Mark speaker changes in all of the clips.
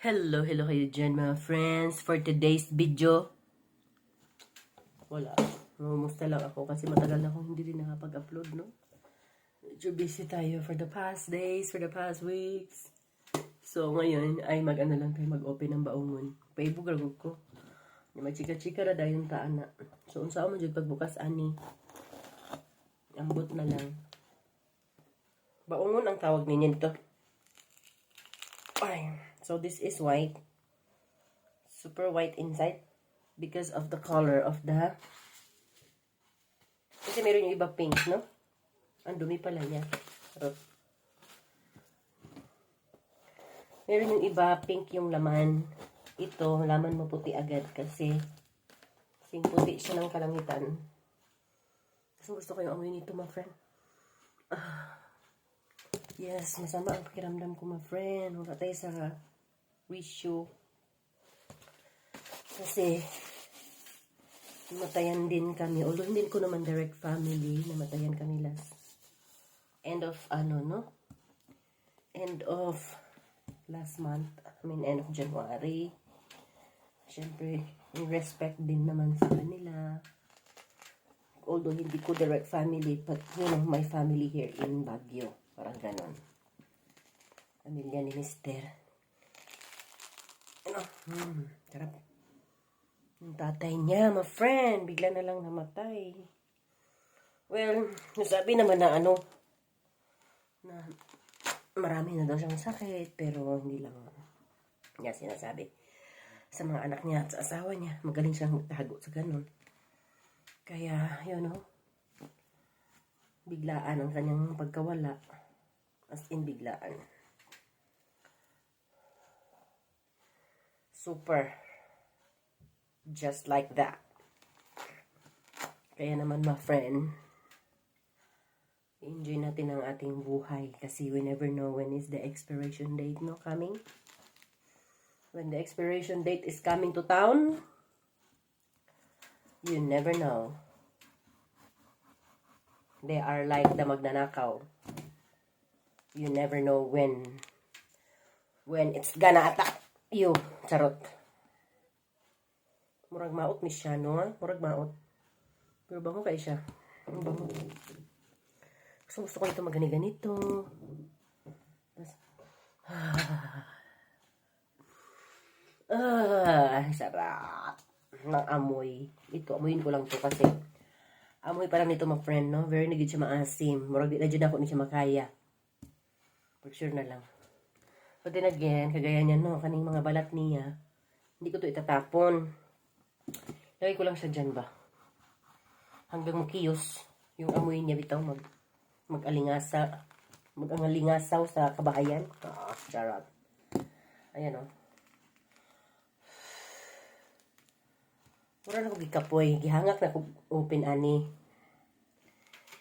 Speaker 1: Hello kayo dyan mga friends. For today's video, wala. Namumusta lang ako kasi matagal na akong hindi rin nakapag-upload, no? Medyo busy tayo for the past days, for the past weeks. So ngayon ay mag-ano lang tayo, mag-open ng baungon. Paibugaragog ko. Magchika-chika na dahil yung taan na. So unsa mo dyan pagbukas ani. Ambot na lang. Baungon ang tawag ninyo nito. Ay, so this is white. Super white inside. Because of the color of the... Kasi meron yung iba pink, no? Ang dumi pala niya. Meron yung iba pink yung laman. Ito, laman mo puti agad kasi sing puti siya ng kalangitan. Gusto ko yung amoy nito, my friend. Yes, masama ang pakiramdam ko, my friend. Wala tayo sa issue. Kasi matayan din kami. Although hindi ko naman direct family, namatayan kami last. End of End of last month. End of January. Siyempre, respect din naman sa kanila. Although hindi ko direct family, but my family here in Baguio. Parang ganon. Pamilya ni Mister. Sarap. Yung tatay niya, my friend, bigla na lang namatay. Well, nasabi naman na na marami na daw siyang sakit, pero hindi lang niya sinasabi sa mga anak niya at sa asawa niya. Magaling siyang magtago sa ganon. Kaya, biglaan ang kanyang pagkawala. As in, biglaan. Super. Just like that. Kaya naman, my friend, enjoy natin ang ating buhay kasi we never know when is the expiration date, no, coming. When the expiration date is coming to town, you never know. They are like the magnanakaw. You never know when it's gonna attack you. Charot. Murag maot ni siya, no? Murag maot. Pero bango kayo siya. Ang bango. Gusto ko ito magani-ganito. Sarap. Ng amoy. Ito, amoyin ko lang to kasi amoy parang nito, my friend, no? Very nagid siya maasim. Murag di na dyan ako ni siya makaya. For sure na lang. But then again, kagaya niya, no? Kaning mga balat niya, hindi ko to itatapon. Lagay ko lang siya dyan ba? Hanggang makiyos. Yung amoy niya bitaw mag-alingasaw sa kabahayan. Charot. Ayan, o. Mura na ko gikapoy. Gihangak na ko open ani.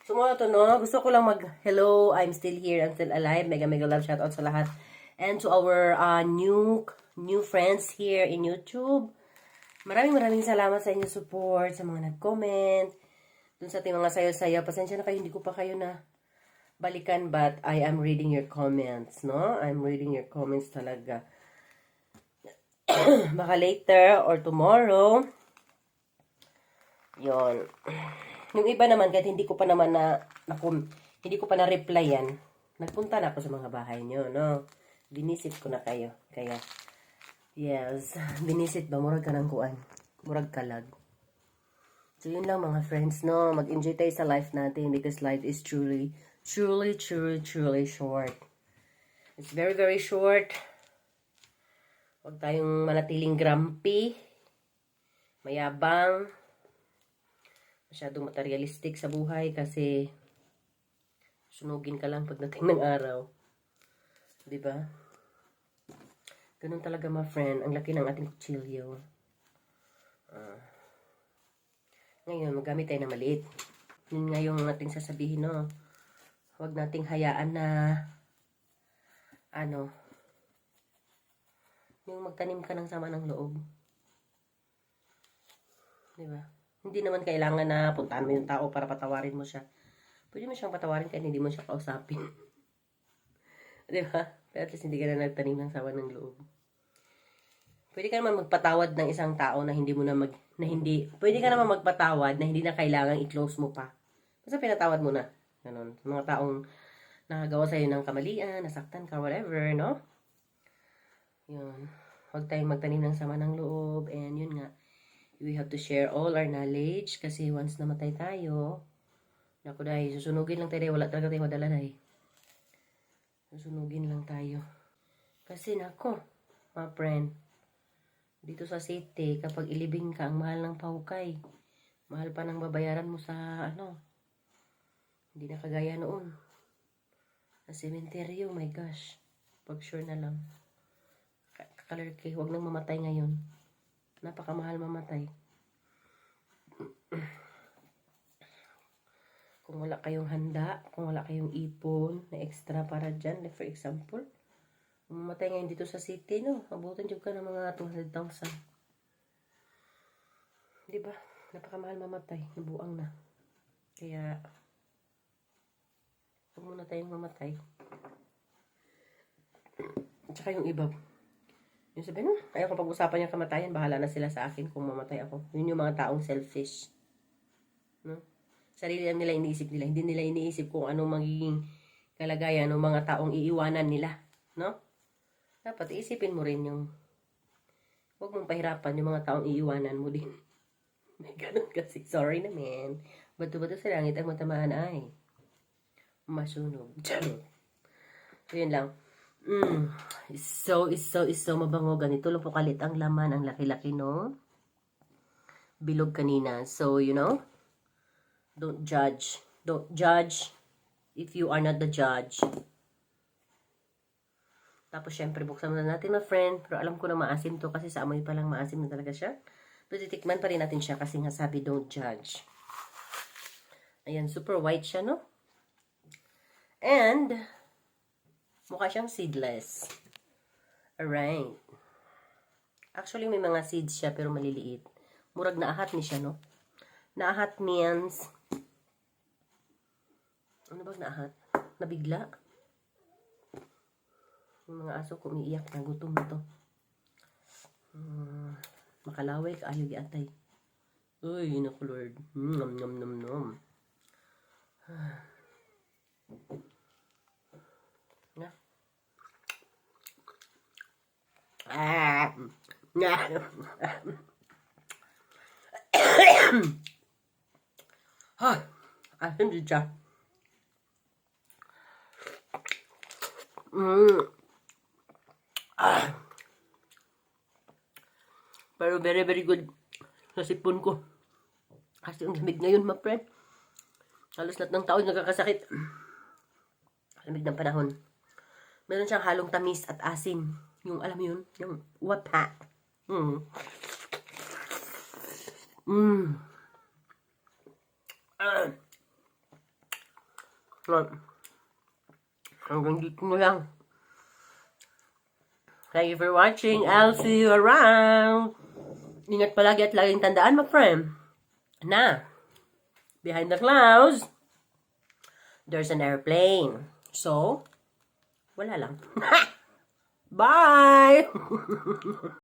Speaker 1: So mga to, no? Gusto ko lang hello, I'm still here, I'm still alive. Mega love shoutout sa lahat. And to our new friends here in YouTube. Maraming salamat sa inyong support, sa mga nag-comment, dun sa ating mga sayo-sayo. Pasensya na kayo, hindi ko pa kayo na balikan, but I am reading your comments, no? I'm reading your comments talaga. Baka later or tomorrow. Yon. Yung iba naman, kahit hindi ko pa naman hindi ko pa na-replyan, nagpunta na ako sa mga bahay nyo, no? Binisit ko na kayo. Kaya, yes, binisit ba? Murag ka ng kuan. Murag kalag. So, yun lang mga friends, no? Mag-enjoy tayo sa life natin because life is truly short. It's very short. Huwag tayong manatiling grumpy, mayabang, masyadong materialistic sa buhay kasi sunugin ka lang pagdating ng araw. Diba? Ganun talaga, my friend. Ang laki ng ating kutsilyo. Ngayon, magamit tayo na maliit. Yun nga yung ating sasabihin, no? Huwag nating hayaan na yung magtanim ka ng sama ng loob. Diba? Hindi naman kailangan na puntahan mo yung tao para patawarin mo siya. Pwede mo siyang patawarin kahit hindi mo siya kausapin. Diba? Pero at least hindi ka na nagtanim ng sawa ng loob. Pwede ka naman magpatawad ng isang tao na hindi mo na pwede ka naman magpatawad na hindi na kailangang i-close mo pa. Basta pinatawad mo na. Ganun. Sa mga taong nakagawa sa'yo ng kamalian, nasaktan ka, whatever, no? Yun. Huwag tayong magtanim ng sama ng loob. And yun nga, we have to share all our knowledge kasi once namatay tayo, naku dahil, susunugin lang tayo dahil wala talaga tayo madala dahil. Susunugin lang tayo. Kasi nako, my friend, dito sa city, kapag ilibing ka, ang mahal ng pahukay. Mahal pa ng babayaran mo sa, hindi na kagaya noon. Sa cementerio, my gosh. Pag sure na lang. Kalarki, huwag nang mamatay ngayon. Napakamahal mamatay. Kung wala kayong handa, kung wala kayong ipon na extra para dyan, like for example, mamatay ngayon dito sa city, no? Abutan dyan ka ng mga 200,000. Diba? Napakamahal mamatay. Nabuang na. Kaya, huwag muna tayong mamatay. Tsaka yung iba. Yung sabi, ayaw ko pag-usapan yung kamatayan, bahala na sila sa akin kung mamatay ako. Yun yung mga taong selfish. No? Sarili lang nila iniisip nila. Hindi nila iniisip kung anong magiging kalagayan ng mga taong iiwanan nila. No? Dapat isipin mo rin yung huwag mong pahirapan yung mga taong iiwanan mo din. May ganun kasi. Sorry na, man. Bato-bato sa langit ang matamaan ay masunog. So, yun lang. So mabango. Ganito lang po kalit ang laman. Ang laki-laki, no? Bilog kanina. So, you know, don't judge. Don't judge if you are not the judge. Tapos, syempre, buksan muna natin, my friend. Pero alam ko na maasim to kasi sa amoy pa lang maasim na talaga siya. Pero titikman pa rin natin siya kasi nga sabi, don't judge. Ayan, super white siya, no? And, mukha siyang seedless. Alright. Actually, may mga seeds siya pero maliliit. Murag naahat ni siya, no? Naahat means, ano ba naahat? Nabigla? Yung mga aso ko umiiyak na gutom na to. Makalaway ka ayaw giatay. Uy, naku Lord. Nom nom nom nom. Na. Asin siya. Pero very, very good sa sipon ko. Kasi ang lamig ngayon, my friend. Halos lahat ng tao nagkakasakit. Lamig ng panahon. Meron siyang halong tamis at asim. Yung, alam mo yun? Yung wapa. Hanggang dito na lang. Thank you for watching. I'll see you around. Ingat palagi at laging tandaan, my friend, na behind the clouds, there's an airplane. So, wala lang. Bye!